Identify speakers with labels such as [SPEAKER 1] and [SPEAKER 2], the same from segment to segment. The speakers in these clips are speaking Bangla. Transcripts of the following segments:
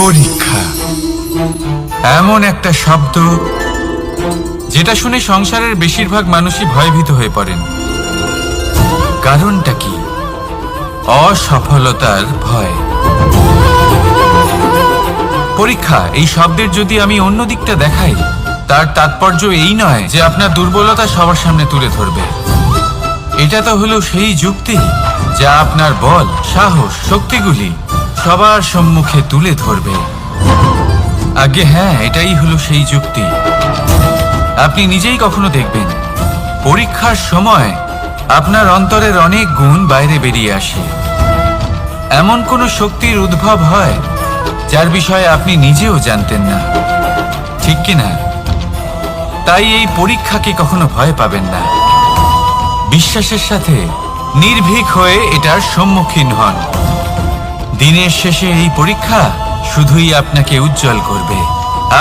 [SPEAKER 1] পরীক্ষা এমন একটা শব্দ যেটা শুনে সংসারের বেশিরভাগ মানুষই ভয়ভীত হয়ে পড়েন। কারণটা কি? অসফলতার ভয়। পরীক্ষা এই শব্দের যদি আমি অন্য দিকটা দেখাই, তার তাৎপর্য এই নয় যে আপনার দুর্বলতা সবার সামনে তুলে ধরবে। এটা তো হলো সেই যুক্তি যা আপনার বল, সাহস, শক্তিগুলি সবার সম্মুখে তুলে ধরবে। আগে হ্যাঁ, এটাই হলো সেই যুক্তি। আপনি নিজেই কখনো দেখবেন পরীক্ষার সময় আপনার অন্তরের অনেক গুণ বাইরে বেরিয়ে আসে। এমন কোনো শক্তির উদ্ভব হয় যার বিষয়ে আপনি নিজেও জানতেন না, ঠিক কিনা? তাই এই পরীক্ষাকে কখনো ভয় পাবেন না। বিশ্বাসের সাথে নির্ভীক হয়ে এটার সম্মুখীন হন। দিনের শেষে এই পরীক্ষা শুধুই আপনাকে উজ্জ্বল করবে,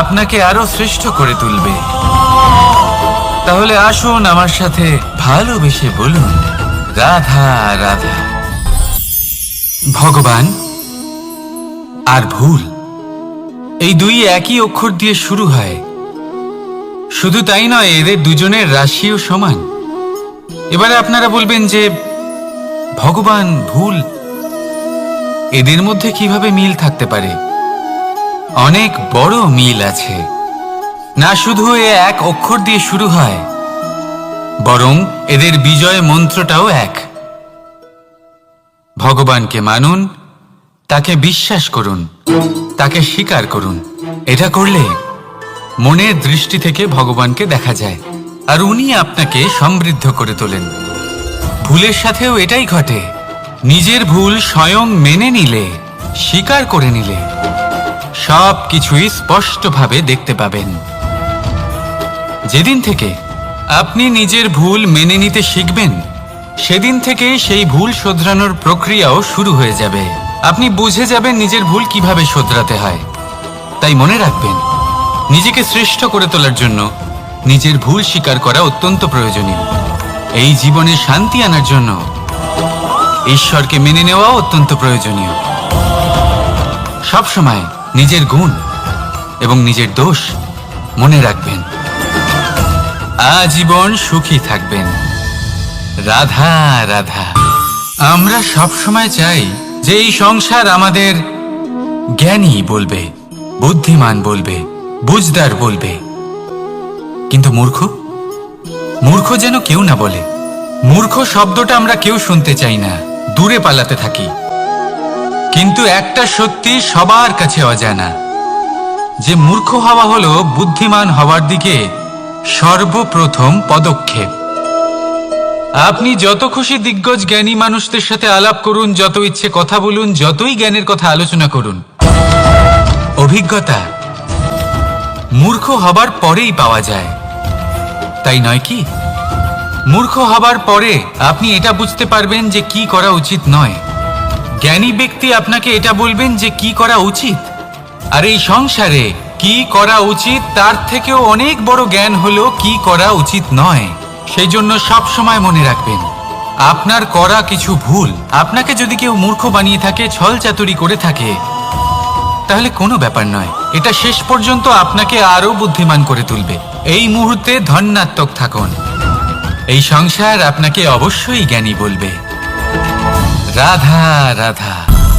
[SPEAKER 1] আপনাকে আরো শ্রেষ্ঠ করে তুলবে। তাহলে আসুন আমার সাথে ভালোবেসে বলুন, রাধা রাধা। ভগবান আর ভুল, এই দুই একই অক্ষর দিয়ে শুরু হয়। শুধু তাই নয়, এদের দুজনের রাশিও সমান। এবারে আপনারা বলবেন যে ভগবান, ভুল, এদের মধ্যে কিভাবে মিল থাকতে পারে? অনেক বড় মিল আছে। না শুধু এ এক অক্ষর দিয়ে শুরু হয়, বরং এদের বিজয় মন্ত্রটাও এক। ভগবানকে মানুন, তাকে বিশ্বাস করুন, তাকে স্বীকার করুন। এটা করলে মনের দৃষ্টি থেকে ভগবানকে দেখা যায়, আর উনি আপনাকে সমৃদ্ধ করে তোলেন। ভুলের সাথেও এটাই ঘটে। নিজের ভুল স্বয়ং মেনে নিলে, স্বীকার করে নিলে সব কিছুই স্পষ্টভাবে দেখতে পাবেন। যেদিন থেকে আপনি নিজের ভুল মেনে নিতে শিখবেন, সেদিন থেকে সেই ভুল শোধরানোর প্রক্রিয়াও শুরু হয়ে যাবে। আপনি বুঝে যাবেন নিজের ভুল কিভাবে শোধরাতে হয়। তাই মনে রাখবেন, নিজেকে শ্রেষ্ঠ করে তোলার জন্য নিজের ভুল স্বীকার করা অত্যন্ত প্রয়োজনীয়। এই জীবনে শান্তি আনার জন্য ঈশ্বরকে মেনে নেওয়া অত্যন্ত প্রয়োজনীয়। সবসময় নিজের গুণ এবং নিজের দোষ মনে রাখবেন। আজীবন সুখী থাকবেন। রাধা রাধা। আমরা সবসময় চাই যে এই সংসার আমাদের জ্ঞানী বলবে, বুদ্ধিমান বলবে, বুঝদার বলবে, কিন্তু মূর্খ, মূর্খ যেন কেউ না বলে। মূর্খ শব্দটা আমরা কেউ শুনতে চাই না, দূরে পালাতে থাকি। কিন্তু একটা সত্যি সবার কাছে অজানা, যে মূর্খ হওয়া হলো বুদ্ধিমান হওয়ার দিকে সর্বপ্রথম পদক্ষেপ। আপনি যত খুশি দিগ্গজ জ্ঞানী মানুষদের সাথে আলাপ করুন, যত ইচ্ছে কথা বলুন, যতই জ্ঞানের কথা আলোচনা করুন, অভিজ্ঞতা মূর্খ হবার পরেই পাওয়া যায়, তাই নয় কি? মূর্খ হবার পরে আপনি এটা বুঝতে পারবেন যে কি করা উচিত নয়। জ্ঞানী ব্যক্তি আপনাকে এটা বলবেন যে কি করা উচিত। আর এই সংসারে কি করা উচিত তার থেকেও অনেক বড় জ্ঞান হলো কি করা উচিত নয়। সেই জন্য সব সময় মনে রাখবেন, আপনার করা কিছু ভুল, আপনাকে যদি কেউ মূর্খ বানিয়ে থাকে, ছল চাতুরি করে থাকে, তাহলে কোনো ব্যাপার নয়। এটা শেষ পর্যন্ত আপনাকে আরো বুদ্ধিমান করে তুলবে। এই মুহূর্তে ধন্যাত্মক থাকুন। এই সংসার আপনাকে অবশ্যই জ্ঞানী বলবে। রাধা রাধা।